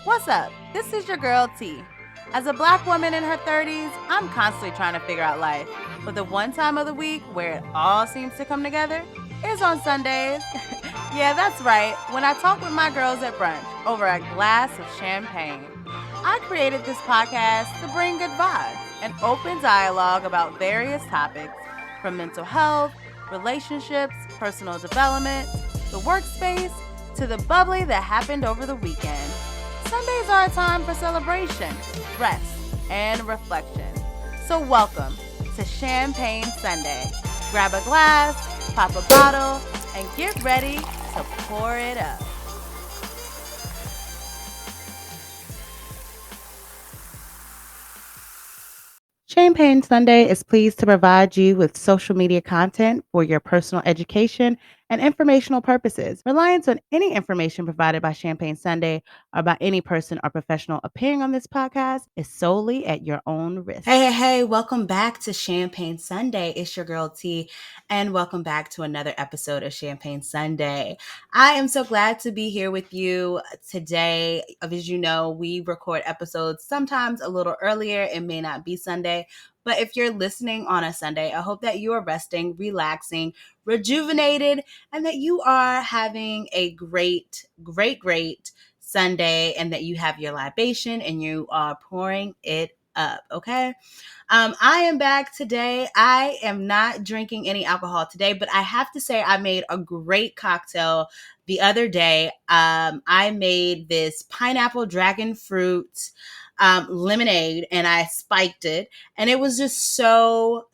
What's up? This is your girl T. As a black woman in her 30s, I'm constantly trying to figure out life. But the one time of the week where it all seems to come together is on Sundays. Yeah, that's right. When I talk with my girls at brunch over a glass of champagne. I created this podcast to bring good vibes and open dialogue about various topics from mental health, relationships, personal development, the workspace, to the bubbly that happened over the weekend. Sundays are a time for celebration, rest, and reflection. So welcome to Champagne Sunday. Grab a glass, pop a bottle, and get ready to pour it up. Champagne Sunday is pleased to provide you with social media content for your personal education and informational purposes. Reliance on any information provided by Champagne Sunday or by any person or professional appearing on this podcast is solely at your own risk. Hey, welcome back to Champagne Sunday. It's your girl T, and welcome back to another episode of Champagne Sunday. I am so glad to be here with you today. As you know, we record episodes sometimes a little earlier. It may not be Sunday, but if you're listening on a Sunday, I hope that you are resting, relaxing, rejuvenated, and that you are having a great Sunday, and that you have your libation and you are pouring it up, okay? I am back today. I am not drinking any alcohol today, but I have to say I made a great cocktail the other day. I made this pineapple dragon fruit lemonade, and I spiked it, and it was just so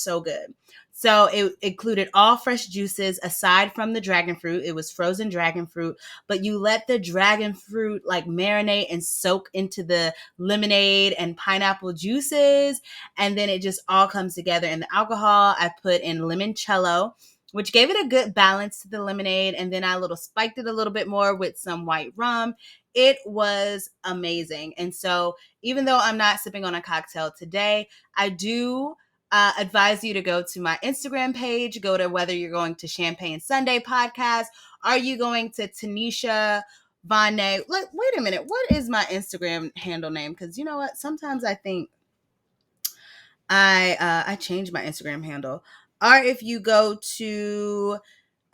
good. So it included all fresh juices aside from the dragon fruit. It was frozen dragon fruit, but you let the dragon fruit like marinate and soak into the lemonade and pineapple juices, and then it just all comes together. And the alcohol I put in limoncello, which gave it a good balance to the lemonade, and then I spiked it a little bit more with some white rum. It was amazing. And so even though I'm not sipping on a cocktail today, I do advise you to go to my Instagram page, go to whether you're going to Champagne Sunday podcast, are you going to Tanisha Vonne? Like, wait a minute, what is my Instagram handle name? Because you know what? Sometimes I think I changed my Instagram handle. Or if you go to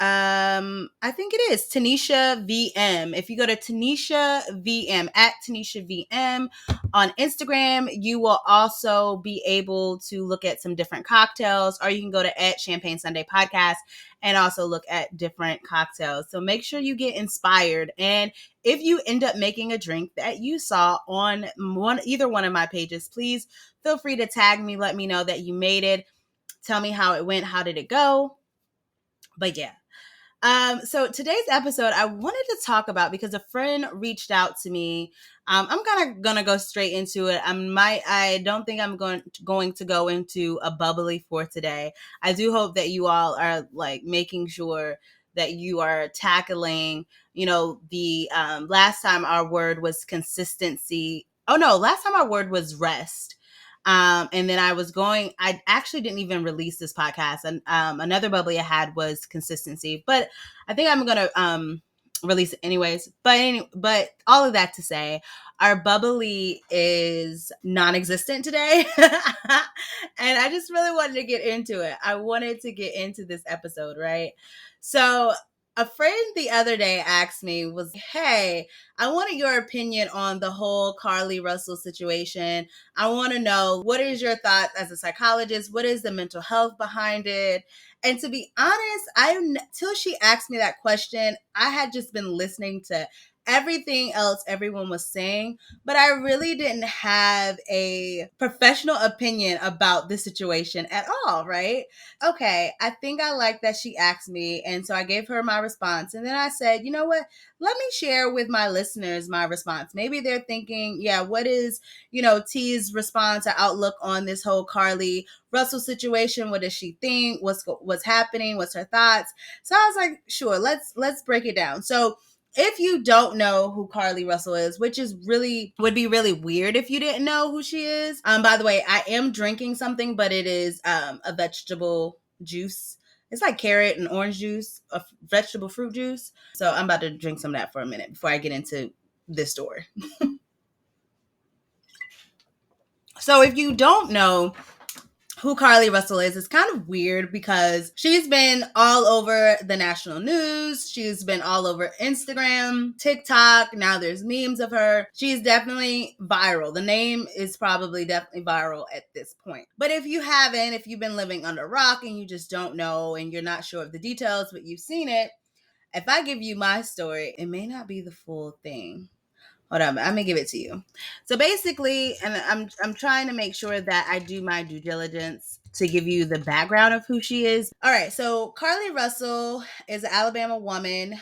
I think it is Tanisha VM. If you go to Tanisha VM at Tanisha VM on Instagram, you will also be able to look at some different cocktails, or you can go to at Champagne Sunday Podcast and also look at different cocktails. So make sure you get inspired. And if you end up making a drink that you saw on either one of my pages, please feel free to tag me. Let me know that you made it. Tell me how it went. How did it go? But yeah. So today's episode, I wanted to talk about because a friend reached out to me. I'm kind of gonna go straight into it. I don't think I'm going to go into a bubbly for today. I do hope that you all are like making sure that you are tackling, the last time our word was consistency. Oh no, last time our word was rest. And then I actually didn't even release this podcast. And another bubbly I had was consistency, but I think I'm going to release it anyways. But all of that to say, our bubbly is non-existent today. And I just really wanted to get into it. I wanted to get into this episode, right? So a friend the other day asked me, hey, I wanted your opinion on the whole Carlee Russell situation. I want to know, what is your thoughts as a psychologist? What is the mental health behind it? And to be honest, till she asked me that question, I had just been listening to everything else everyone was saying, but I really didn't have a professional opinion about the situation at all, right? Okay, I think I like that she asked me, and so I gave her my response, and then I said, you know what? Let me share with my listeners my response. Maybe they're thinking, yeah, what is, T's response or outlook on this whole Carlee Russell situation? What does she think? What's happening? What's her thoughts? So I was like, sure, let's break it down. So if you don't know who Carlee Russell is, which would be really weird if you didn't know who she is. By the way, I am drinking something, but it is a vegetable juice. It's like carrot and orange juice, a vegetable fruit juice. So I'm about to drink some of that for a minute before I get into this story. So if you don't know who Carlee Russell is, it's kind of weird because she's been all over the national news. She's been all over Instagram, TikTok. Now there's memes of her. She's definitely viral. The name is probably definitely viral at this point. But if you've been living under a rock and you just don't know and you're not sure of the details, but you've seen it, if I give you my story, it may not be the full thing. Hold on, I'm gonna give it to you. So basically, and I'm trying to make sure that I do my due diligence to give you the background of who she is. All right, so Carlee Russell is an Alabama woman.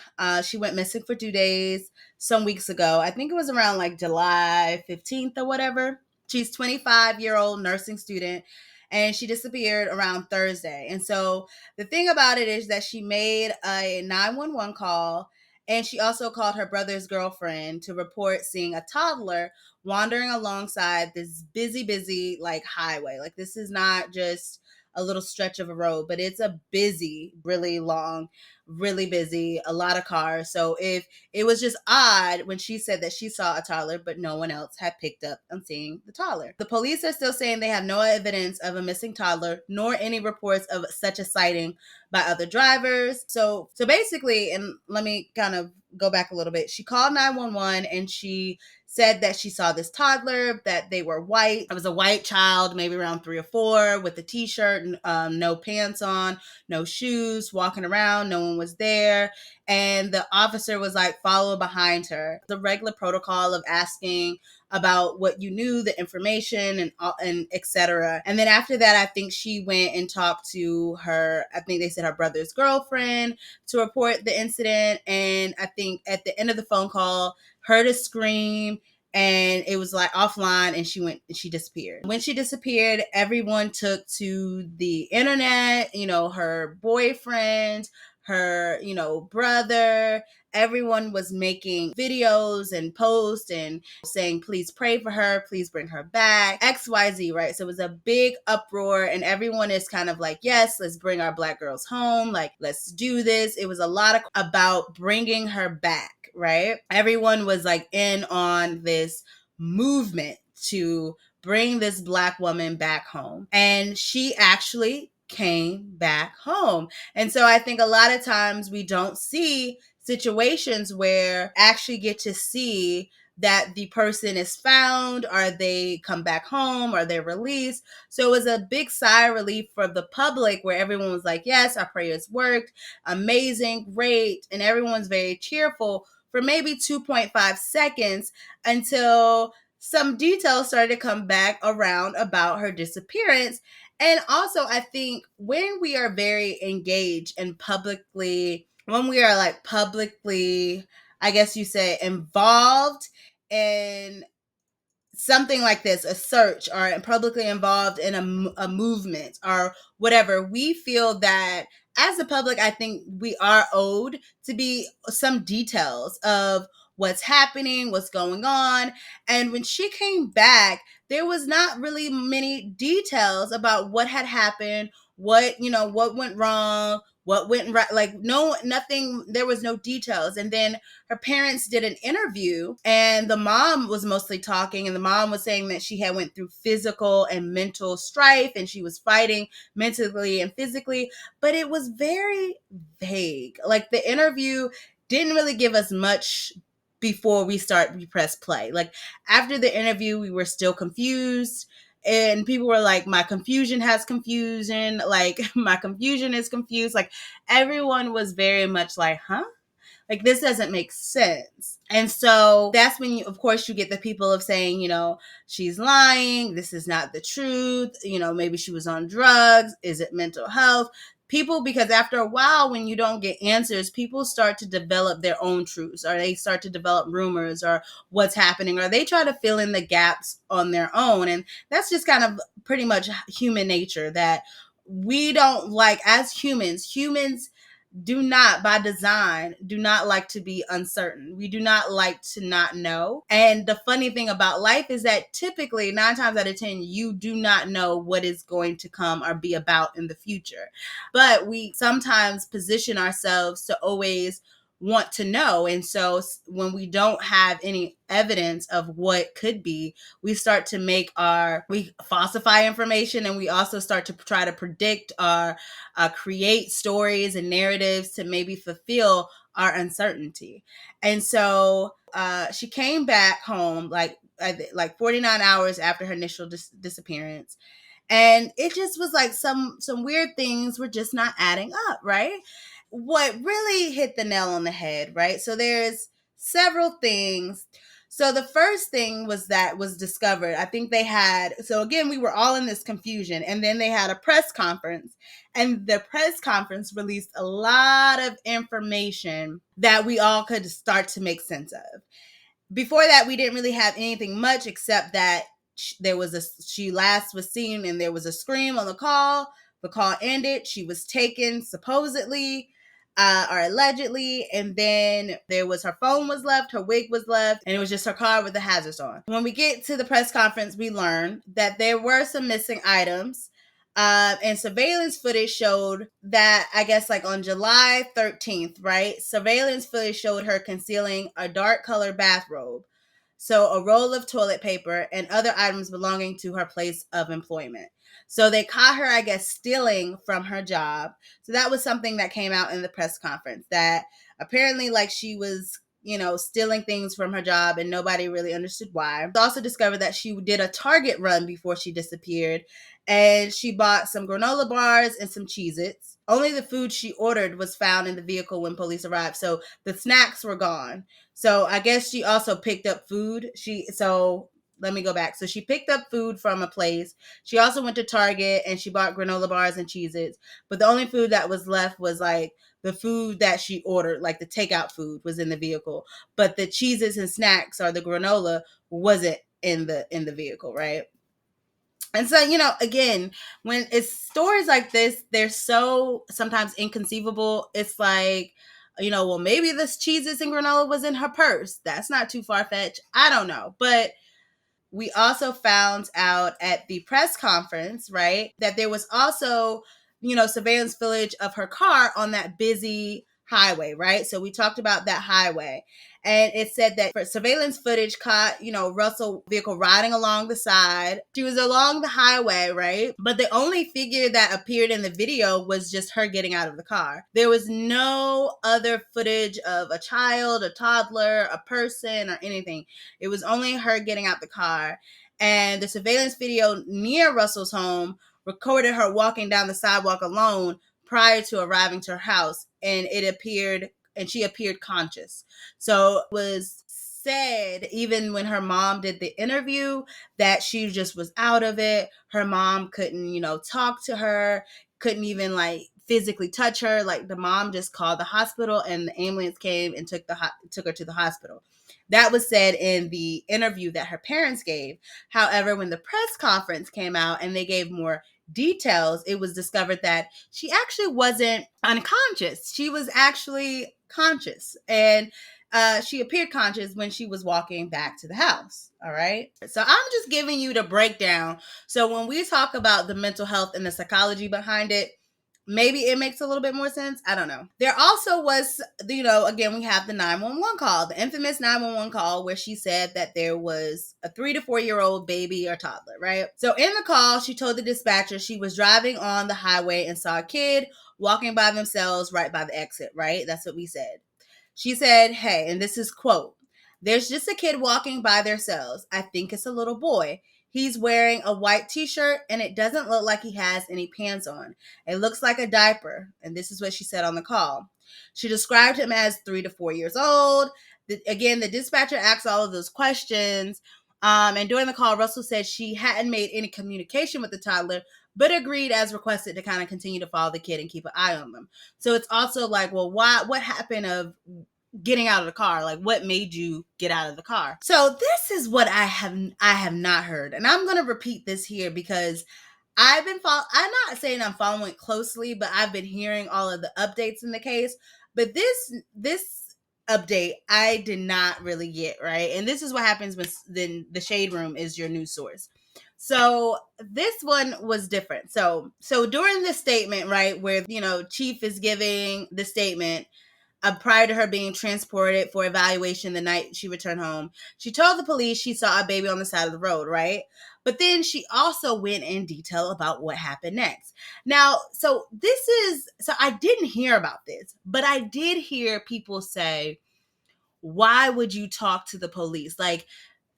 She went missing for 2 days some weeks ago. I think it was around like July 15th or whatever. She's 25-year-old nursing student, and she disappeared around Thursday. And so the thing about it is that she made a 911 call. And she also called her brother's girlfriend to report seeing a toddler wandering alongside this busy, like highway. Like this is not just a little stretch of a road, but it's a busy, really long, really busy, a lot of cars. So if it was just odd when she said that she saw a toddler, but no one else had picked up on seeing the toddler. The police are still saying they have no evidence of a missing toddler, nor any reports of such a sighting by other drivers. So basically, and let me kind of go back a little bit. She called 911 and she said that she saw this toddler, that they were white. It was a white child, maybe around 3 or 4, with a t-shirt, no pants on, no shoes, walking around. No one was there. And the officer was like, follow behind her. The regular protocol of asking about what you knew, the information, and etc. And then after that, I think she went and talked to her, I think they said her brother's girlfriend, to report the incident. And I think at the end of the phone call, heard a scream, and it was like offline, and she disappeared. When she disappeared, everyone took to the internet, her boyfriend, her, brother. Everyone was making videos and posts and saying, please pray for her, please bring her back, XYZ, right? So it was a big uproar, and everyone is kind of like, yes, let's bring our Black girls home. Like, let's do this. It was a lot about bringing her back, right? Everyone was like in on this movement to bring this Black woman back home. And she actually came back home. And so I think a lot of times we don't see situations where actually get to see that the person is found, or they come back home, or they're released. So it was a big sigh of relief for the public, where everyone was like, yes, our prayers worked, amazing, great, and everyone's very cheerful for maybe 2.5 seconds until some details started to come back around about her disappearance. And also, I think when we are very engaged and when we are like publicly, I guess you say, involved in something like this, a search, or publicly involved in a movement or whatever, we feel that as the public, I think we are owed to be some details of what's happening, what's going on. And when she came back, there was not really many details about what had happened, what went wrong, what went right, like nothing, there was no details. And then her parents did an interview, and the mom was mostly talking, and the mom was saying that she had went through physical and mental strife, and she was fighting mentally and physically, but it was very vague. Like, the interview didn't really give us much before we press play. Like, after the interview, we were still confused. And people were like, my confusion has confusion. Like, my confusion is confused. Like, everyone was very much like, huh? Like, this doesn't make sense. And so that's when, of course, you get the people of saying, she's lying. This is not the truth. Maybe she was on drugs. Is it mental health? People, because after a while, when you don't get answers, people start to develop their own truths, or they start to develop rumors, or what's happening, or they try to fill in the gaps on their own. And that's just kind of pretty much human nature, that we don't like, as humans do not, by design, do not like to be uncertain. We do not like to not know. And the funny thing about life is that typically 9 times out of 10, you do not know what is going to come or be about in the future. But we sometimes position ourselves to always want to know. And so when we don't have any evidence of what could be, we start to we falsify information, and we also start to try to predict or create stories and narratives to maybe fulfill our uncertainty. And so she came back home like 49 hours after her initial disappearance. And it just was like some weird things were just not adding up, right? What really hit the nail on the head, right? So there's several things. So the first thing was discovered. I think so again, we were all in this confusion, and then they had a press conference, and the press conference released a lot of information that we all could start to make sense of. Before that, we didn't really have anything much except that she last was seen and there was a scream on the call. The call ended. She was taken supposedly or allegedly, and then her phone was left, her wig was left, and it was just her car with the hazards on. When we get to the press conference, we learned that there were some missing items. And surveillance footage showed that, I guess, like on July 13th, right? Surveillance footage showed her concealing a dark colored bathrobe, so a roll of toilet paper, and other items belonging to her place of employment. So they caught her, I guess, stealing from her job. So that was something that came out in the press conference, that apparently like she was, stealing things from her job, and nobody really understood why. It also discovered that she did a Target run before she disappeared, and she bought some granola bars and some Cheez-Its. Only the food she ordered was found in the vehicle when police arrived, so the snacks were gone. So I guess she also picked up food. Let me go back. So she picked up food from a place. She also went to Target and she bought granola bars and Cheez-Its. But the only food that was left was like the food that she ordered, like the takeout food was in the vehicle. But the Cheez-Its and snacks or the granola wasn't in the vehicle, right? And so, again, when it's stories like this, they're so sometimes inconceivable. It's like, well, maybe this Cheez-Its and granola was in her purse. That's not too far-fetched. I don't know. But we also found out at the press conference, right, that there was also, surveillance footage of her car on that busy highway, right? So we talked about that highway. And it said that for surveillance footage caught, Russell vehicle riding along the side. She was along the highway, right? But the only figure that appeared in the video was just her getting out of the car. There was no other footage of a child, a toddler, a person, or anything. It was only her getting out the car. And the surveillance video near Russell's home recorded her walking down the sidewalk alone prior to arriving to her house. And she appeared conscious. So it was said, even when her mom did the interview, that she just was out of it. Her mom couldn't, talk to her, couldn't even like physically touch her. Like the mom just called the hospital and the ambulance came and took her to the hospital. That was said in the interview that her parents gave. However, when the press conference came out and they gave more details, it was discovered that she actually wasn't unconscious. She was actually conscious, and she appeared conscious when she was walking back to the house. All right. So I'm just giving you the breakdown. So when we talk about the mental health and the psychology behind it, maybe it makes a little bit more sense. I don't know. There also was, again, we have the 911 call, the infamous 911 call where she said that there was a 3 to 4 year old baby or toddler, right? So in the call, she told the dispatcher she was driving on the highway and saw a kid walking by themselves right by the exit, right? That's what we said. She said, hey, and this is quote, "There's just a kid walking by themselves. I think it's a little boy. He's wearing a white t-shirt and it doesn't look like he has any pants on. It looks like a diaper." And this is what she said on the call. She described him as 3 to 4 years old. Again, the dispatcher asked all of those questions. And during the call, Russell said she hadn't made any communication with the toddler, but agreed as requested to kind of continue to follow the kid and keep an eye on them. So it's also like, well, what happened of getting out of the car? Like, what made you get out of the car? So this is what I have not heard. And I'm going to repeat this here because I'm not saying I'm following it closely, but I've been hearing all of the updates in the case. But this update I did not really get, right? And this is what happens when then the Shade Room is your news source. So this one was different. So during the statement, right, where Chief is giving the statement, prior to her being transported for evaluation the night she returned home. She told the police she saw a baby on the side of the road, right? But then she also went in detail about what happened next. Now, so I didn't hear about this, but I did hear people say, why would you talk to the police? Like,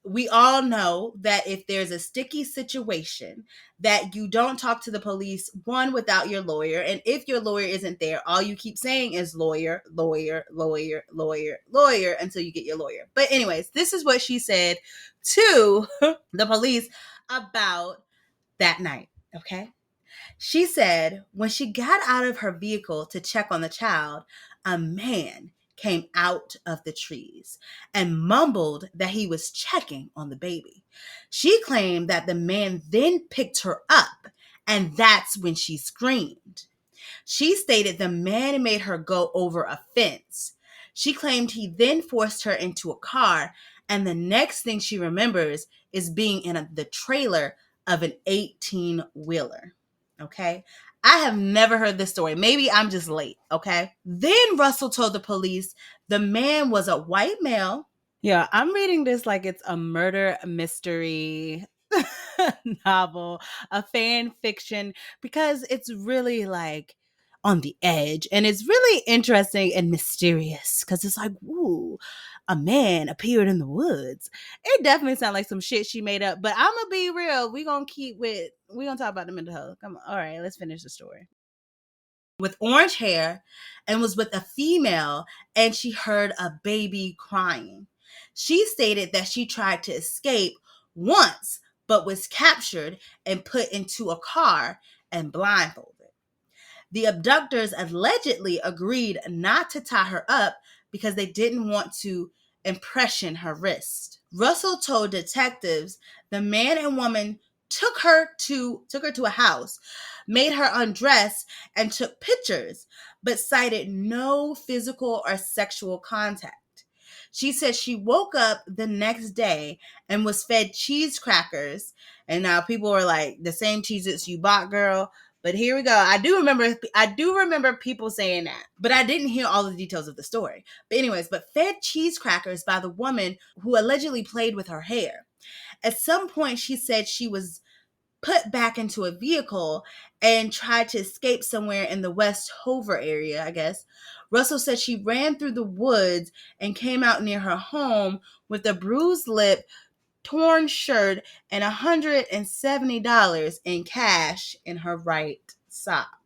we all know that if there's a sticky situation, that you don't talk to the police, one, without your lawyer. And if your lawyer isn't there, all you keep saying is lawyer, lawyer, lawyer, lawyer, lawyer until you get your lawyer. But anyways, this is what she said to the police about that night. Okay. She said when she got out of her vehicle to check on the child, a man came out of the trees and mumbled that he was checking on the baby. She claimed that the man then picked her up, and that's when she screamed. She stated the man made her go over a fence. She claimed he then forced her into a car, and the next thing she remembers is being in the trailer of an 18-wheeler. Okay. I have never heard this story. Maybe I'm just late. Okay. Then Russell told the police the man was a white male. Yeah, I'm reading this like it's a murder mystery novel, a fan fiction, because it's really like on the edge and it's really interesting and mysterious because it's like, ooh, a man appeared in the woods. It definitely sounds like some shit she made up, but I'm gonna be real. We're gonna talk about the mental health. Come on. All right, let's finish the story. With orange hair and was with a female, and she heard a baby crying. She stated that she tried to escape once, but was captured and put into a car and blindfolded. The abductors allegedly agreed not to tie her up because they didn't want to impression her wrist. Russell told detectives the man and woman took her to a house, made her undress, and took pictures, but cited no physical or sexual contact. She said she woke up the next day and was fed cheese crackers. And now people were like, the same Cheez-Its you bought, girl. But here we go. I do remember people saying that, but I didn't hear all the details of the story. But anyways, fed cheese crackers by the woman who allegedly played with her hair. At some point, she said she was put back into a vehicle and tried to escape somewhere in the West Hover area, I guess. Russell said she ran through the woods and came out near her home with a bruised lip, torn shirt, and $170 in cash in her right sock.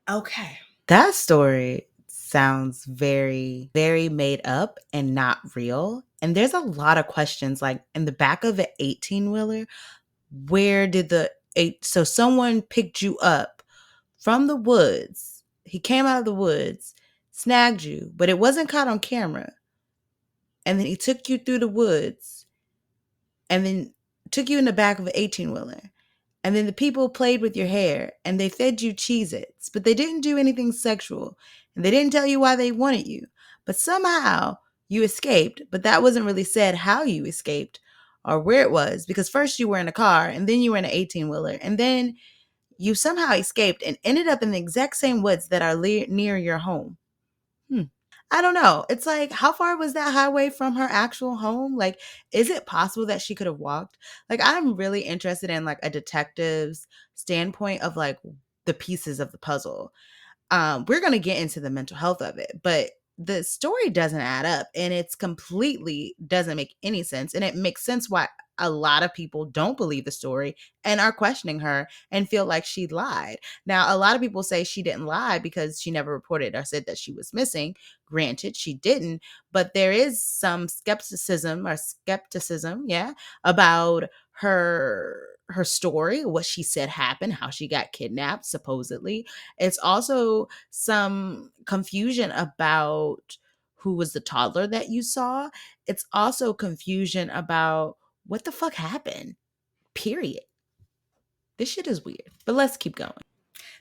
Okay. That story sounds very, very made up and not real. And there's a lot of questions, like in the back of an 18-wheeler, where did so someone picked you up from the woods. He came out of the woods, snagged you, but it wasn't caught on camera. And then he took you through the woods and then took you in the back of an 18-wheeler. And then the people played with your hair and they fed you Cheez-Its, but they didn't do anything sexual. And they didn't tell you why they wanted you. But somehow you escaped, but that wasn't really said how you escaped or where it was, because first you were in a car and then you were in an 18-wheeler and then you somehow escaped and ended up in the exact same woods that are near your home. I don't know. It's like, how far was that highway from her actual home? Like, is it possible that she could have walked? Like, I'm really interested in like a detective's standpoint of like the pieces of the puzzle. We're going to get into the mental health of it, but the story doesn't add up and it's completely doesn't make any sense. And it makes sense why a lot of people don't believe the story and are questioning her and feel like she lied. Now, a lot of people say she didn't lie because she never reported or said that she was missing. Granted, she didn't, but there is some skepticism, yeah, about her story, what she said happened, how she got kidnapped, supposedly. It's also some confusion about who was the toddler that you saw. It's also confusion about what the fuck happened, period. This shit is weird, but let's keep going.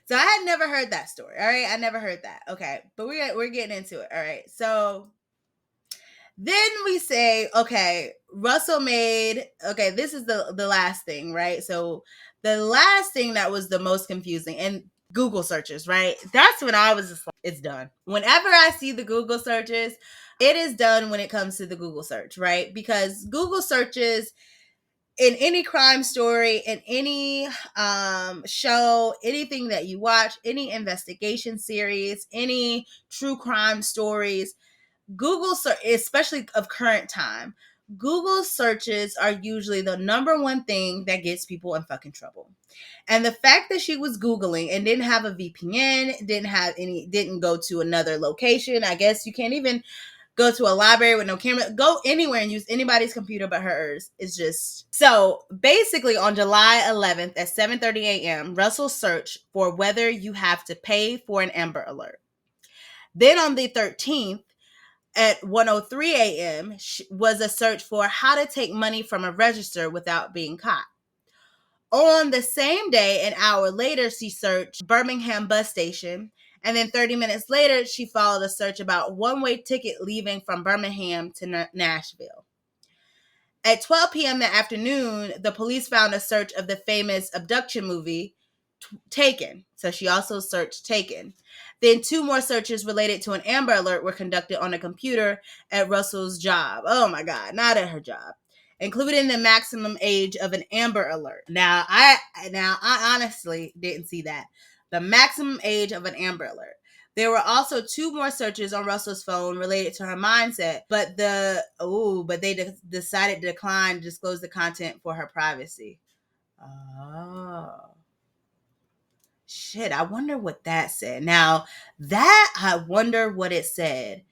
So I had never heard that story. All right. I never heard that. Okay. But we're getting into it. All right. So then we say, okay, Russell made, okay, this is the last thing, right? So the last thing that was the most confusing, and Google searches, right? That's when I was just like, it's done. Whenever I see the Google searches, it is done when it comes to the Google search, right? Because Google searches in any crime story, in any show, anything that you watch, any investigation series, any true crime stories, Google search, especially of current time, Google searches are usually the number one thing that gets people in fucking trouble. And the fact that she was Googling and didn't have a VPN, didn't go to another location. I guess you can't even go to a library with no camera, go anywhere and use anybody's computer but hers. It's just so basically on July 11th at 7:30 a.m., Russell searched for whether you have to pay for an Amber Alert. Then on the 13th at 1:03 a.m. was a search for how to take money from a register without being caught. On the same day, an hour later, she searched Birmingham bus station. And then 30 minutes later, she followed a search about one-way ticket leaving from Birmingham to Nashville. At 12 p.m. that afternoon, the police found a search of the famous abduction movie, Taken. So she also searched Taken. Then 2 more searches related to an Amber Alert were conducted on a computer at Russell's job. Oh my God, not at her job. Including the maximum age of an Amber Alert. Now I honestly didn't see that. The maximum age of an Amber Alert. There were also 2 more searches on Russell's phone related to her mindset, but they decided to decline to disclose the content for her privacy. Oh. Shit, I wonder what that said. Now, that I wonder what it said.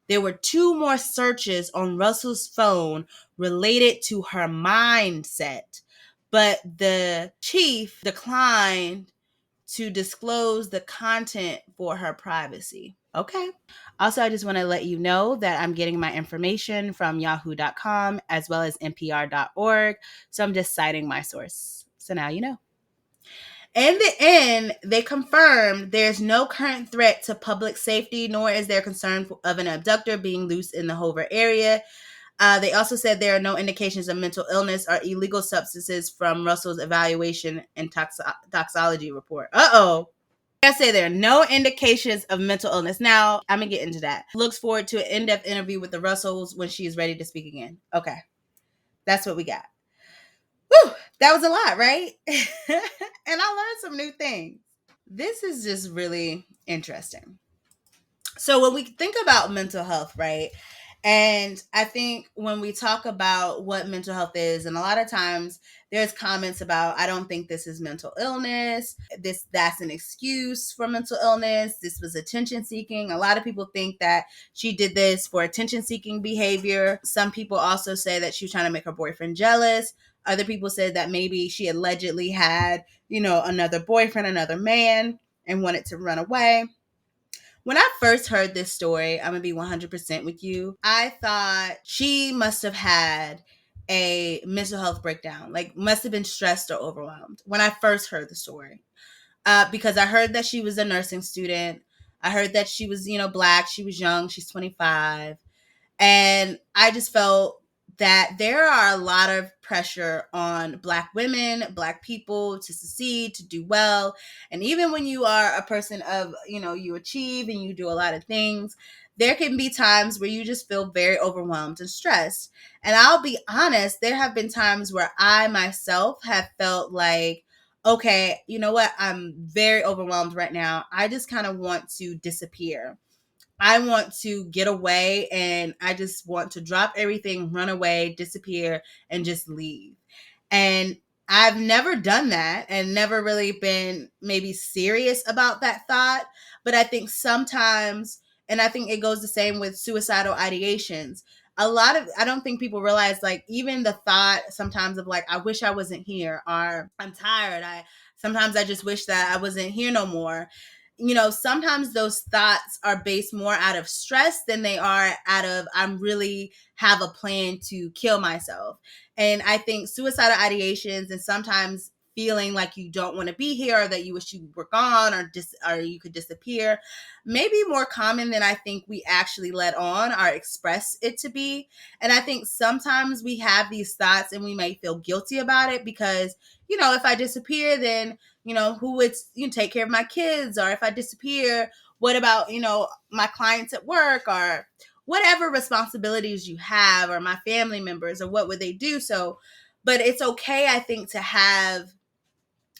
There were 2 more searches on Russell's phone related to her mindset, but the chief declined to disclose the content for her privacy. Okay. Also, I just want to let you know that I'm getting my information from yahoo.com as well as npr.org. So I'm just citing my source. So now you know. In the end, they confirmed there's no current threat to public safety, nor is there concern of an abductor being loose in the Hoover area. They also said there are no indications of mental illness or illegal substances from Russell's evaluation and toxology report. I say there are no indications of mental illness. Now, I'm going to get into that. Looks forward to an in-depth interview with the Russells when she is ready to speak again. Okay. That's what we got. Whew, that was a lot, right? And I learned some new things. This is just really interesting. So when we think about mental health, right? And I think when we talk about what mental health is, and a lot of times there's comments about, I don't think this is mental illness. That's an excuse for mental illness. This was attention seeking. A lot of people think that she did this for attention seeking behavior. Some people also say that she was trying to make her boyfriend jealous. Other people said that maybe she allegedly had, another boyfriend, another man, and wanted to run away. When I first heard this story, I'm going to be 100% with you. I thought she must have had a mental health breakdown, like must have been stressed or overwhelmed when I first heard the story. Because I heard that she was a nursing student. I heard that she was, Black. She was young. She's 25. And I just felt that there are a lot of pressure on Black women, Black people to succeed, to do well. And even when you are a person of, you achieve and you do a lot of things, there can be times where you just feel very overwhelmed and stressed. And I'll be honest, there have been times where I myself have felt like, okay, you know what? I'm very overwhelmed right now. I just kind of want to disappear. I want to get away and I just want to drop everything, run away, disappear, and just leave. And I've never done that and never really been maybe serious about that thought. But I think sometimes, and I think it goes the same with suicidal ideations. I don't think people realize, like, even the thought sometimes of like, I wish I wasn't here, or I'm tired. Sometimes I just wish that I wasn't here no more. Sometimes those thoughts are based more out of stress than they are out of, I'm really have a plan to kill myself. And I think suicidal ideations and sometimes feeling like you don't want to be here or that you wish you were gone or you could disappear may be more common than I think we actually let on or express it to be. And I think sometimes we have these thoughts and we may feel guilty about it because, if I disappear, then who would take care of my kids, or if I disappear, what about my clients at work, or whatever responsibilities you have, or my family members, or what would they do? So, but it's okay, I think, to have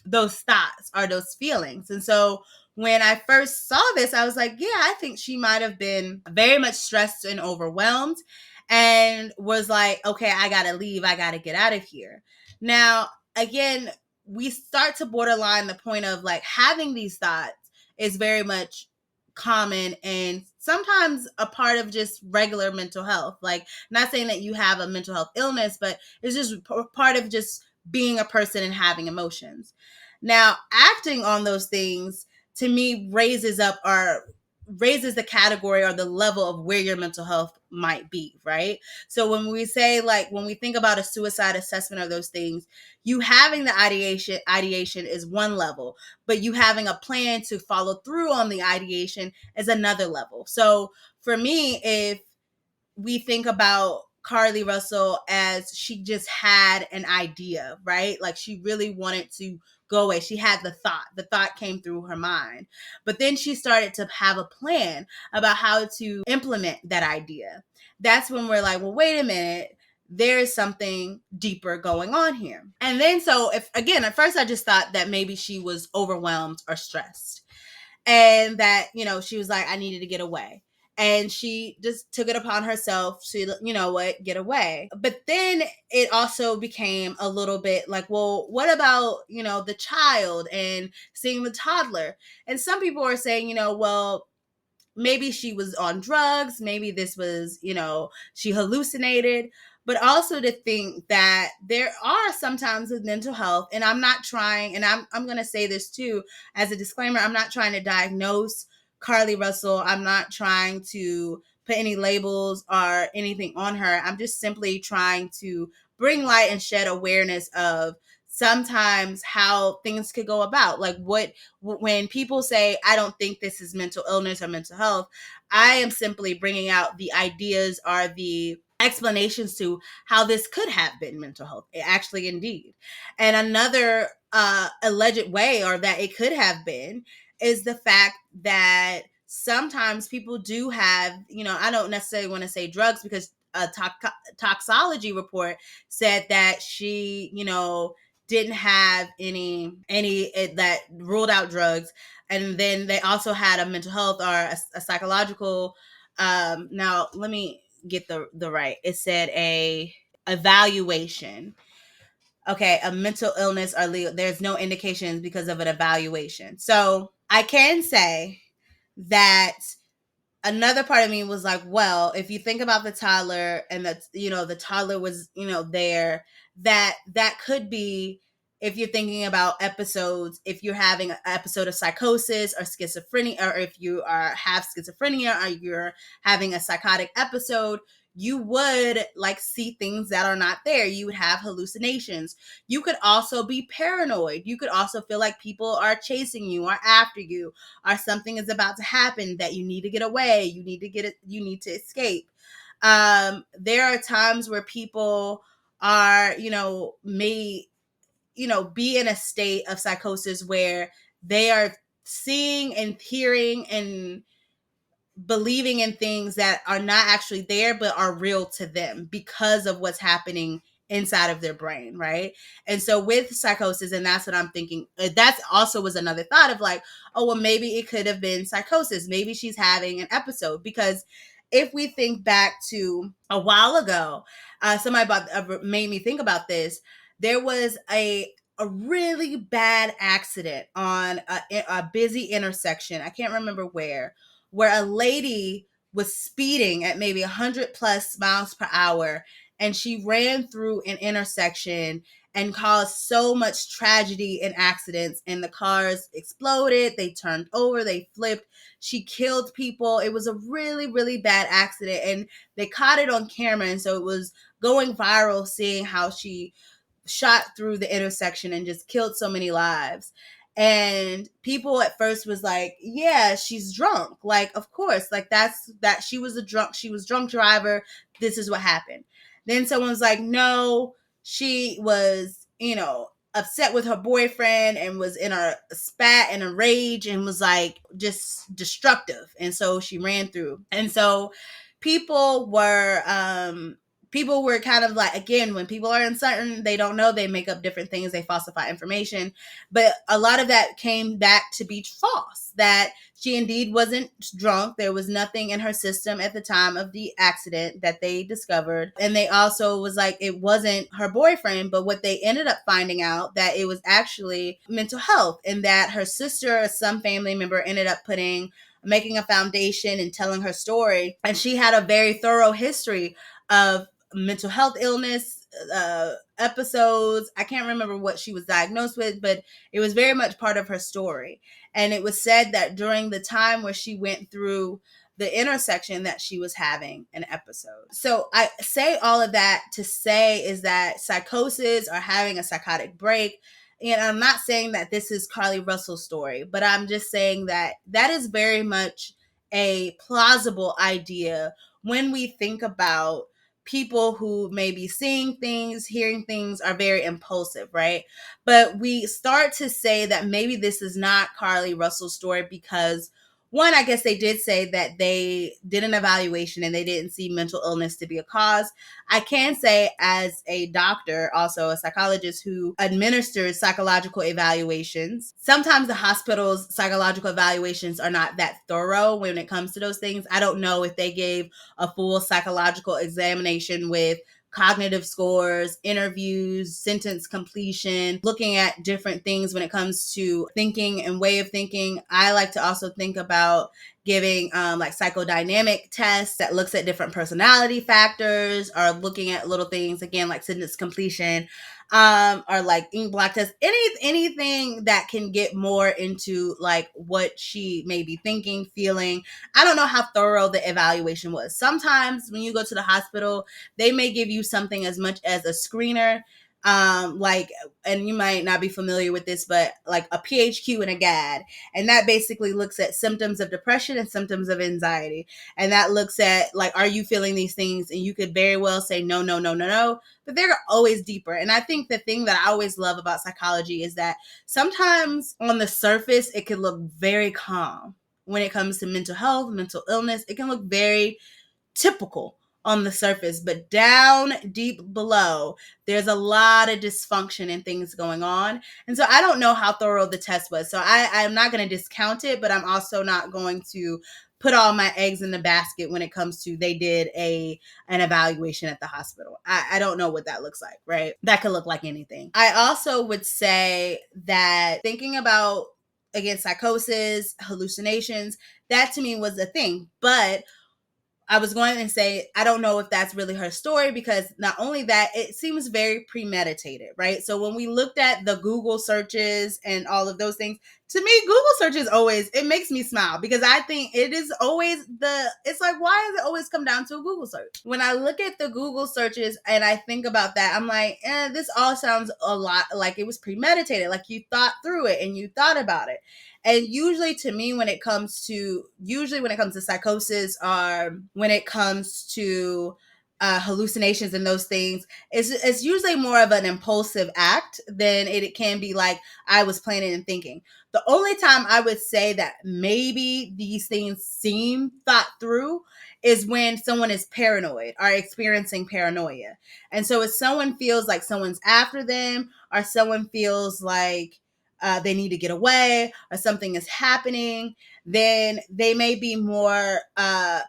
those thoughts or those feelings. And so when I first saw this, I was like, yeah, I think she might have been very much stressed and overwhelmed, and was like, okay, I gotta leave, I gotta get out of here. Now, again, we start to borderline the point of like having these thoughts is very much common and sometimes a part of just regular mental health. Like, not saying that you have a mental health illness, but it's just part of just being a person and having emotions. Now, acting on those things to me raises the category or the level of where your mental health might be, right? So when we say, like, when we think about a suicide assessment or those things, you having the ideation is one level, but you having a plan to follow through on the ideation is another level. So for me, if we think about Carlee Russell as she just had an idea, right? Like, she really wanted to go away. She had the thought. The thought came through her mind. But then she started to have a plan about how to implement that idea. That's when we're like, well, wait a minute. There's something deeper going on here. And then, so if, again, at first I just thought that maybe she was overwhelmed or stressed, and that, she was like, I needed to get away. And she just took it upon herself to, get away. But then it also became a little bit like, well, what about, the child and seeing the toddler? And some people are saying, well, maybe she was on drugs. Maybe this was, she hallucinated. But also to think that there are sometimes with mental health, and I'm not trying, and I'm going to say this too as a disclaimer, I'm not trying to diagnose Carlee Russell. I'm not trying to put any labels or anything on her. I'm just simply trying to bring light and shed awareness of sometimes how things could go about. Like, when people say, I don't think this is mental illness or mental health, I am simply bringing out the ideas or the explanations to how this could have been mental health, actually, indeed. And another alleged way, or that it could have been, is the fact that sometimes people do have, I don't necessarily want to say drugs, because a toxology report said that she, didn't have any that ruled out drugs. And then they also had a mental health or a psychological, now let me get the right, it said a evaluation. Okay, a mental illness or legal, there's no indications because of an evaluation. So I can say that another part of me was like, well, if you think about the toddler, and that, the toddler was, there, that could be, if you're thinking about episodes, if you're having an episode of psychosis or schizophrenia, or if you have schizophrenia, or you're having a psychotic episode, you would like see things that are not there. You would have hallucinations. You could also be paranoid. You could also feel like people are chasing you or after you, or something is about to happen that you need to get away. You need to escape. There are times where people are, may, be in a state of psychosis where they are seeing and hearing and believing in things that are not actually there, but are real to them because of what's happening inside of their brain, right? And so with psychosis, and that's what I'm thinking, that also was another thought of like, oh, well, maybe it could have been psychosis. Maybe she's having an episode. Because if we think back to a while ago, somebody made me think about this. There was a really bad accident on a busy intersection. I can't remember where a lady was speeding at maybe 100 plus miles per hour, and she ran through an intersection and caused so much tragedy and accidents, and the cars exploded, they turned over, they flipped, she killed people. It was a really, really bad accident, and they caught it on camera, and so it was going viral, seeing how she shot through the intersection and just killed so many lives. And people at first was like, yeah, she's drunk. Like, of course, like that she was drunk driver. This is what happened. Then someone was like, no, she was, upset with her boyfriend and was in a spat and a rage and was like just destructive. And so she ran through. And so people were kind of like, again, when people are uncertain, they don't know, they make up different things, they falsify information. But a lot of that came back to be false, that she indeed wasn't drunk. There was nothing in her system at the time of the accident that they discovered. And they also was like, it wasn't her boyfriend, but what they ended up finding out, that it was actually mental health, and that her sister or some family member ended up making a foundation and telling her story. And she had a very thorough history of mental health illness, episodes. I can't remember what she was diagnosed with, but it was very much part of her story. And it was said that during the time where she went through the intersection, that she was having an episode. So I say all of that to say is that psychosis or having a psychotic break, and I'm not saying that this is Carlee Russell's story, but I'm just saying that that is very much a plausible idea when we think about people who may be seeing things, hearing things, are very impulsive, right? But we start to say that maybe this is not Carlee Russell's story because, one, I guess they did say that they did an evaluation and they didn't see mental illness to be a cause. I can say, as a doctor, also a psychologist who administers psychological evaluations, sometimes the hospital's psychological evaluations are not that thorough when it comes to those things. I don't know if they gave a full psychological examination with cognitive scores, interviews, sentence completion, looking at different things when it comes to thinking and way of thinking. I like to also think about giving like psychodynamic tests that looks at different personality factors, or looking at little things, again, like sentence completion, or like ink block tests, anything that can get more into like what she may be thinking, feeling. I don't know how thorough the evaluation was. Sometimes when you go to the hospital, they may give you something as much as a screener, like, and you might not be familiar with this, but like a PHQ and a GAD. And that basically looks at symptoms of depression and symptoms of anxiety. And that looks at like, are you feeling these things? And you could very well say no, no, no, no, no. But they're always deeper. And I think the thing that I always love about psychology is that sometimes on the surface, it can look very calm. When it comes to mental health, mental illness, it can look very typical on the surface, but down deep below, there's a lot of dysfunction and things going on. And so I don't know how thorough the test was. So I'm not going to discount it, but I'm also not going to put all my eggs in the basket when it comes to they did an evaluation at the hospital. I don't know what that looks like, right? That could look like anything. I also would say that thinking about, again, psychosis, hallucinations, that to me was a thing. But I was going to say, I don't know if that's really her story, because not only that, it seems very premeditated, right? So when we looked at the Google searches and all of those things, to me, Google searches always, it makes me smile, because I think it is always it's like, why does it always come down to a Google search? When I look at the Google searches and I think about that, I'm like, this all sounds a lot like it was premeditated, like you thought through it and you thought about it. And usually to me, when it comes to psychosis, or when it comes to hallucinations and those things, it's usually more of an impulsive act than it can be like I was planning and thinking. The only time I would say that maybe these things seem thought through is when someone is paranoid or experiencing paranoia. And so if someone feels like someone's after them, or someone feels like they need to get away, or something is happening, then they may be more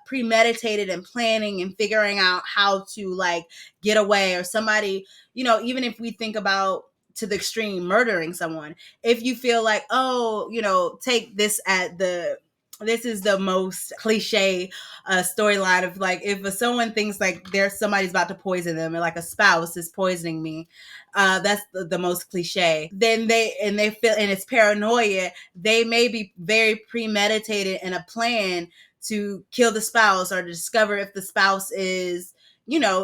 premeditated and planning and figuring out how to like get away. Or somebody, even if we think about to the extreme, murdering someone, if you feel like, oh, take this this is the most cliche storyline of like, if someone thinks like there's somebody's about to poison them, or like a spouse is poisoning me, that's the most cliche. Then they feel, and it's paranoia, they may be very premeditated in a plan to kill the spouse, or to discover if the spouse is,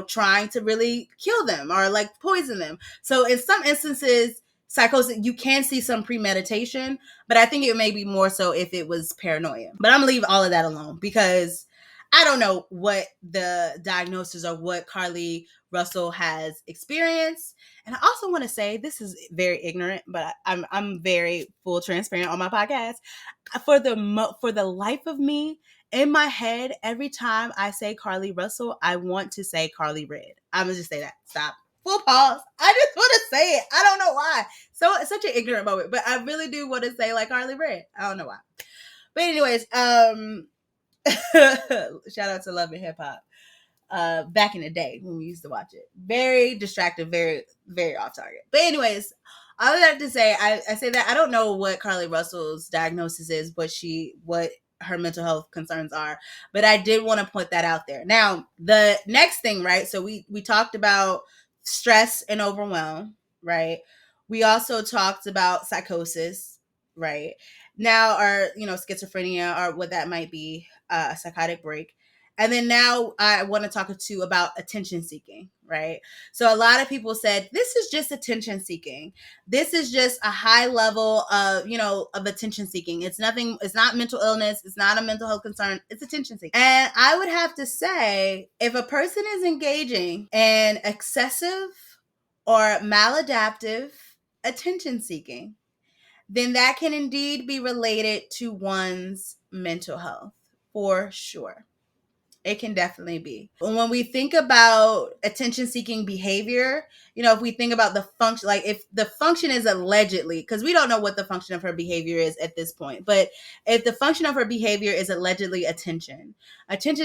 trying to really kill them or like poison them. So in some instances, psychosis, you can see some premeditation, but I think it may be more so if it was paranoia. But I'm gonna leave all of that alone, because I don't know what the diagnosis or what Carlee Russell has experienced. And I also want to say this is very ignorant, but I'm very full transparent on my podcast. For the life of me, in my head, every time I say Carlee Russell, I want to say Carly Red. I'm gonna just say that. Stop. Full pause. I just want to say it. I don't know why. So it's such an ignorant moment, but I really do want to say like Carly Red. I don't know why. But anyways, shout out to Love and Hip Hop. Back in the day when we used to watch it. Very distracting, very, very off target. But anyways, I would have to say, I say that I don't know what Carlee Russell's diagnosis is, what her mental health concerns are, but I did want to put that out there. Now, the next thing, right? So we talked about stress and overwhelm, right? We also talked about psychosis, right? Now, or schizophrenia, or what that might be, a psychotic break. And then now I want to talk to you about attention seeking, right? So a lot of people said, this is just attention seeking. This is just a high level of, of attention seeking. It's nothing, it's not mental illness. It's not a mental health concern. It's attention seeking. And I would have to say, if a person is engaging in excessive or maladaptive attention seeking, then that can indeed be related to one's mental health for sure. It can definitely be. When we think about attention seeking behavior, if we think about the function, like if the function is allegedly, because we don't know what the function of her behavior is at this point, but if the function of her behavior is allegedly attention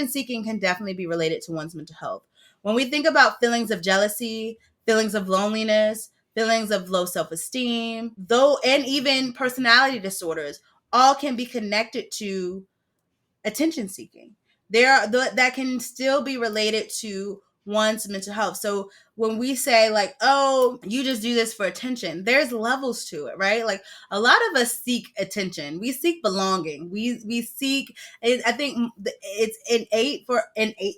seeking can definitely be related to one's mental health. When we think about feelings of jealousy, feelings of loneliness, feelings of low self-esteem, and even personality disorders, all can be connected to attention seeking. That can still be related to one's mental health. So when we say like, oh, you just do this for attention, there's levels to it, right? Like a lot of us seek attention. We seek belonging. We seek, I think it's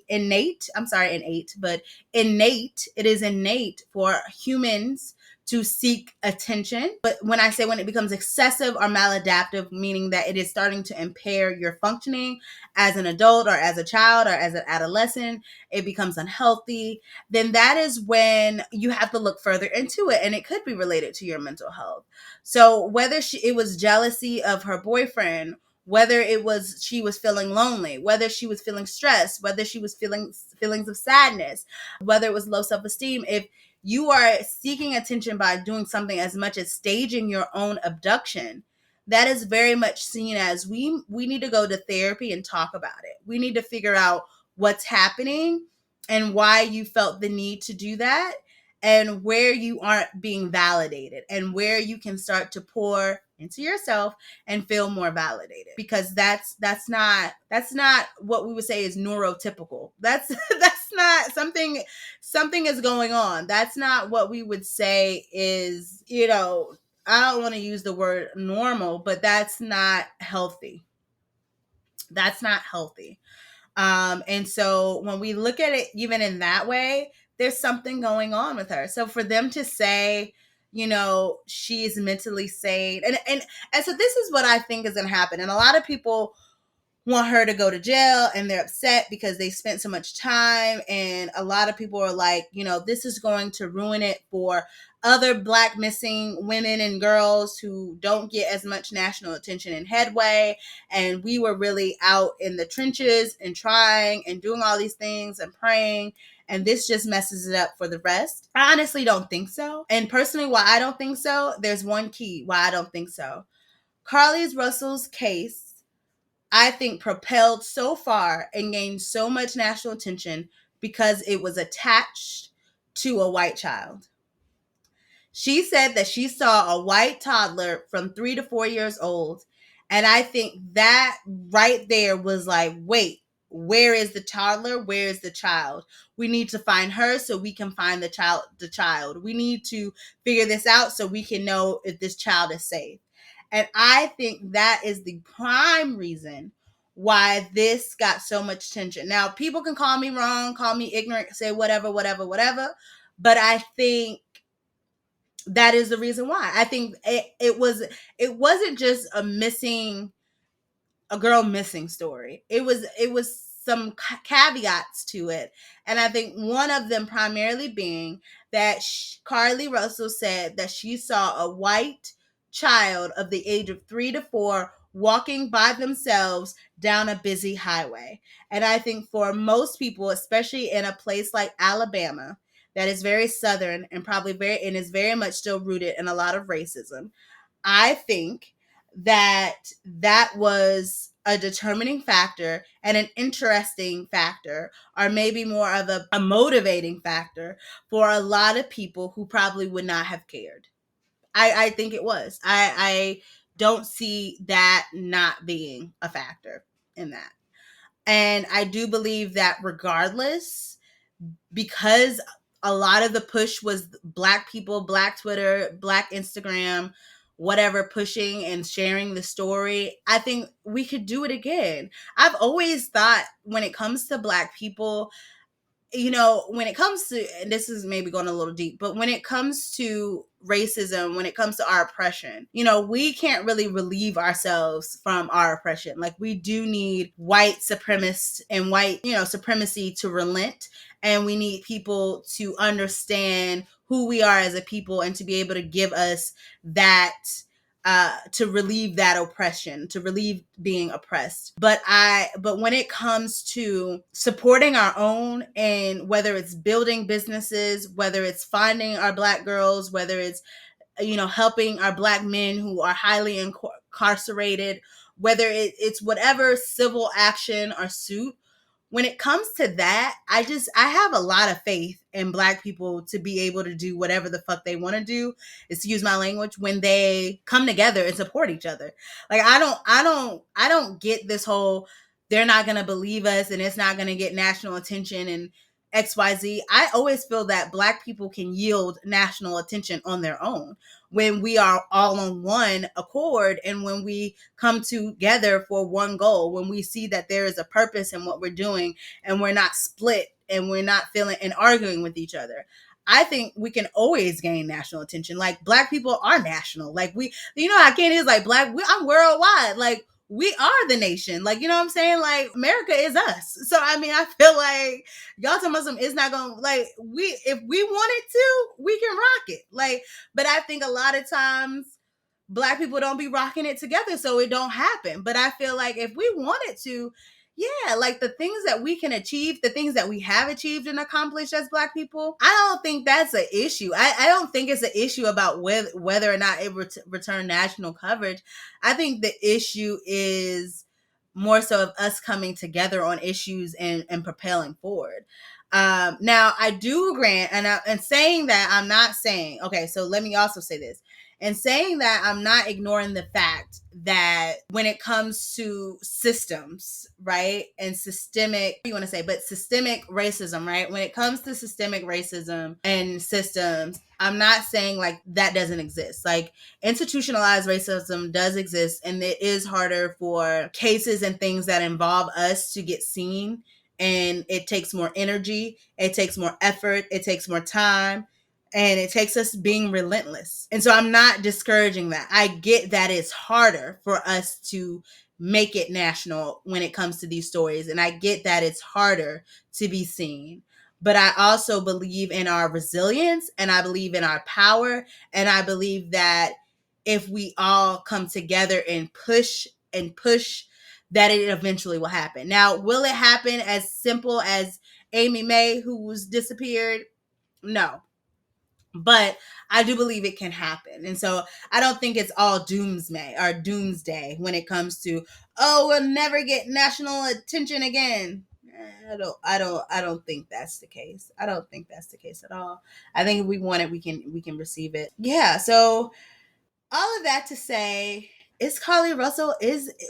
innate. I'm sorry, innate, but innate. It is innate for humans to seek attention. But when it becomes excessive or maladaptive, meaning that it is starting to impair your functioning as an adult or as a child or as an adolescent, it becomes unhealthy, then that is when you have to look further into it. And it could be related to your mental health. So whether it was jealousy of her boyfriend, whether she was feeling lonely, whether she was feeling stressed, whether she was feeling feelings of sadness, whether it was low self-esteem, if you are seeking attention by doing something as much as staging your own abduction, that is very much seen as we need to go to therapy and talk about it. We need to figure out what's happening and why you felt the need to do that, and where you aren't being validated, and where you can start to pour into yourself and feel more validated, because that's not what we would say is neurotypical. That's not something is going on. That's not what we would say is, I don't want to use the word normal, but that's not healthy. That's not healthy. And so when we look at it even in that way, there's something going on with her. So for them to say, she's mentally sane, and so this is what I think is going to happen. And a lot of people want her to go to jail, and they're upset because they spent so much time. And a lot of people are like, this is going to ruin it for other Black missing women and girls who don't get as much national attention and headway. And we were really out in the trenches and trying and doing all these things and praying, and this just messes it up for the rest. I honestly don't think so. And personally, why I don't think so, there's one key why I don't think so. Carlee Russell's case, I think, propelled so far and gained so much national attention because it was attached to a white child. She said that she saw a white toddler from 3 to 4 years old. And I think that right there was like, wait, where is the toddler? Where is the child? We need to find her so we can find the child. We need to figure this out so we can know if this child is safe. And I think that is the prime reason why this got so much attention. Now, people can call me wrong, call me ignorant, say whatever. But I think that is the reason why. I think it wasn't just a girl missing story. It was some caveats to it. And I think one of them primarily being that Carlee Russell said that she saw a white child of the age of 3 to 4 walking by themselves down a busy highway. And I think for most people, especially in a place like Alabama, that is very Southern and is very much still rooted in a lot of racism, I think that that was a determining factor and an interesting factor, or maybe more of a motivating factor for a lot of people who probably would not have cared. I think it was. I don't see that not being a factor in that. And I do believe that regardless, because a lot of the push was Black people, Black Twitter, Black Instagram, whatever, pushing and sharing the story, I think we could do it again. I've always thought when it comes to Black people, when it comes to, and this is maybe going a little deep, but when it comes to racism, when it comes to our oppression, we can't really relieve ourselves from our oppression. Like, we do need white supremacists and white, supremacy to relent. And we need people to understand who we are as a people and to be able to give us that, to relieve that oppression, to relieve being oppressed. But when it comes to supporting our own, and whether it's building businesses, whether it's finding our Black girls, whether it's, helping our Black men who are highly incarcerated, whether it's whatever civil action or suit, when it comes to that, I have a lot of faith in Black people to be able to do whatever the fuck they want to do, excuse my language, when they come together and support each other. Like, I don't get this whole, they're not going to believe us and it's not going to get national attention and XYZ. I always feel that Black people can yield national attention on their own when we are all on one accord, and when we come together for one goal, when we see that there is a purpose in what we're doing, and we're not split, and we're not feeling and arguing with each other. I think we can always gain national attention. Like, Black people are national. Like, how Candy is like, I'm worldwide. Like, we are the nation. Like, you know what I'm saying? Like, America is us. So, I mean, I feel like y'all talking about something, it's not going to, like, if we wanted to, we can rock it. Like, but I think a lot of times Black people don't be rocking it together, so it don't happen. But I feel like if we wanted to, yeah, like, the things that we can achieve, the things that we have achieved and accomplished as Black people, I don't think that's an issue. I don't think it's an issue about whether or not it return national coverage. I think the issue is more so of us coming together on issues and propelling forward. Now, I do grant, and saying that, I'm not saying, okay, so let me also say this. And saying that, I'm not ignoring the fact that when it comes to systems, right, and systemic racism, right? When it comes to systemic racism and systems, I'm not saying like that doesn't exist. Like, institutionalized racism does exist, and it is harder for cases and things that involve us to get seen. And it takes more energy, it takes more effort, it takes more time, and it takes us being relentless. And so I'm not discouraging that. I get that it's harder for us to make it national when it comes to these stories. And I get that it's harder to be seen. But I also believe in our resilience, and I believe in our power. And I believe that if we all come together and push, that it eventually will happen. Now, will it happen as simple as Amy May, who was disappeared? No. But I do believe it can happen. And so I don't think it's all doomsday when it comes to, oh, we'll never get national attention again. I don't think that's the case. I don't think that's the case at all. I think if we want it, we can receive it. Yeah, so all of that to say,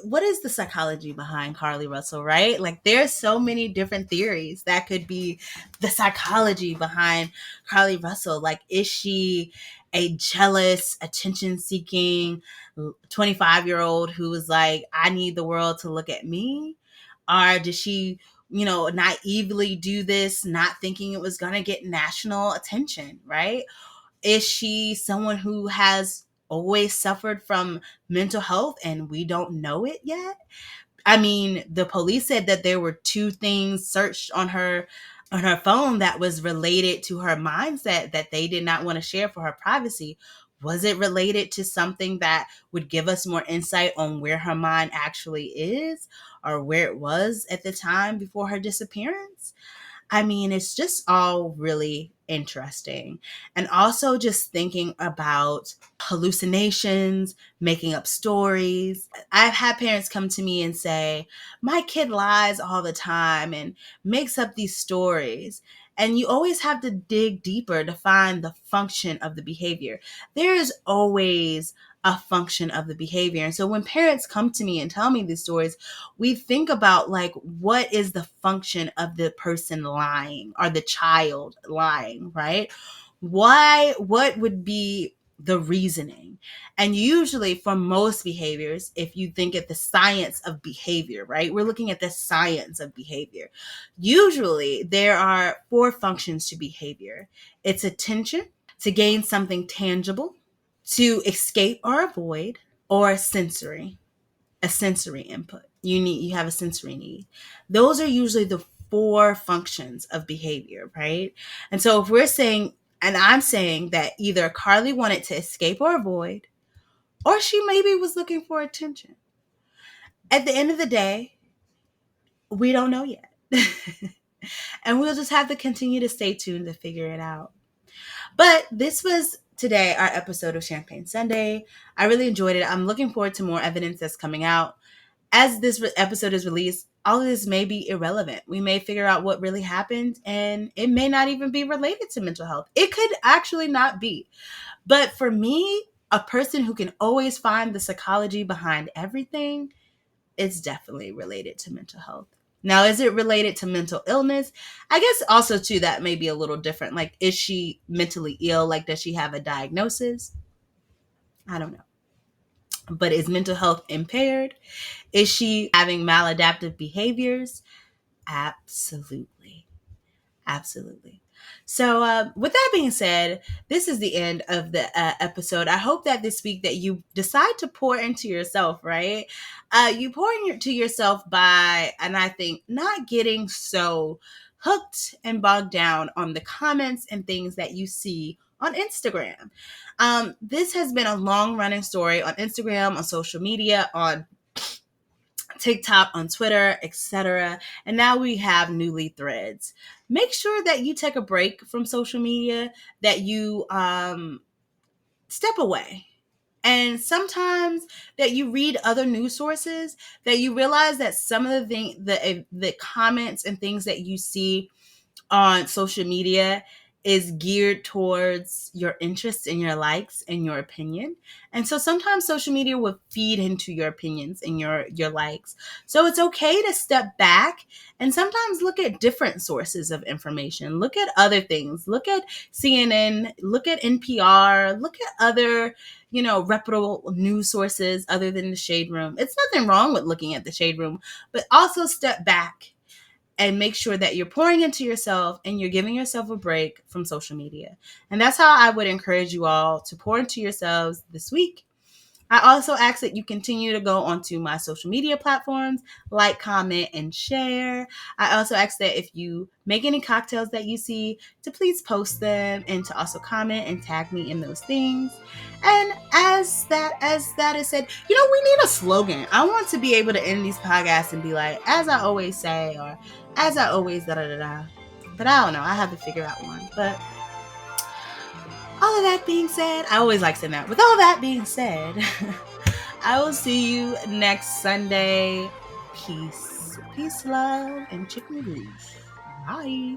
what is the psychology behind Carlee Russell, right? Like, there's so many different theories that could be the psychology behind Carlee Russell. Like, is she a jealous, attention-seeking 25-year-old who was like, I need the world to look at me? Or did she, naively do this, not thinking it was going to get national attention, right? Is she someone who has always suffered from mental health and we don't know it yet? I mean, the police said that there were 2 things searched on her phone that was related to her mindset that they did not want to share for her privacy. Was it related to something that would give us more insight on where her mind actually is or where it was at the time before her disappearance? I mean, it's just all really interesting. And also just thinking about hallucinations, making up stories. I've had parents come to me and say, my kid lies all the time and makes up these stories. And you always have to dig deeper to find the function of the behavior. There is always a function of the behavior. And so when parents come to me and tell me these stories, we think about like, what is the function of the person lying or the child lying, right? What would be the reasoning? And usually for most behaviors, if you think at the science of behavior, right? We're looking at the science of behavior. Usually there are 4 functions to behavior. It's attention, to gain something tangible, to escape or avoid, or sensory, a sensory input. You have a sensory need. Those are usually the 4 functions of behavior, right? And so if we're saying, and I'm saying that either Carlee wanted to escape or avoid, or she maybe was looking for attention. At the end of the day, we don't know yet. And we'll just have to continue to stay tuned to figure it out. But this was today our episode of Champagne Sunday. I really enjoyed it. I'm looking forward to more evidence that's coming out. As this episode is released, all of this may be irrelevant. We may figure out what really happened and it may not even be related to mental health. It could actually not be. But for me, a person who can always find the psychology behind everything, it's definitely related to mental health. Now, is it related to mental illness? I guess also too, that may be a little different. Like, is she mentally ill? Like, does she have a diagnosis? I don't know. But is mental health impaired? Is she having maladaptive behaviors? Absolutely. Absolutely. So with that being said, this is the end of the episode. I hope that this week that you decide to pour into yourself, right? You pour into yourself by, and I think, not getting so hooked and bogged down on the comments and things that you see on Instagram. This has been a long running story on Instagram, on social media, on TikTok, on Twitter, etc. And now we have newly Threads. Make sure that you take a break from social media, that you step away. And sometimes that you read other news sources, that you realize that some of the comments and things that you see on social media is geared towards your interests and your likes and your opinion. And so sometimes social media will feed into your opinions and your likes. So it's okay to step back and sometimes look at different sources of information. Look at other things. Look at CNN, look at NPR, look at other, reputable news sources other than the Shade Room. It's nothing wrong with looking at the Shade Room, but also step back and make sure that you're pouring into yourself and you're giving yourself a break from social media. And that's how I would encourage you all to pour into yourselves this week. I also ask that you continue to go onto my social media platforms, like, comment, and share. I also ask that if you make any cocktails that you see, to please post them and to also comment and tag me in those things. And as that is said, we need a slogan. I want to be able to end these podcasts and be like, as I always say, or as I always da-da-da-da. But I don't know. I have to figure out one. But all of that being said, I always like saying that. With all that being said, I will see you next Sunday. Peace, love, and chicken grease. Bye.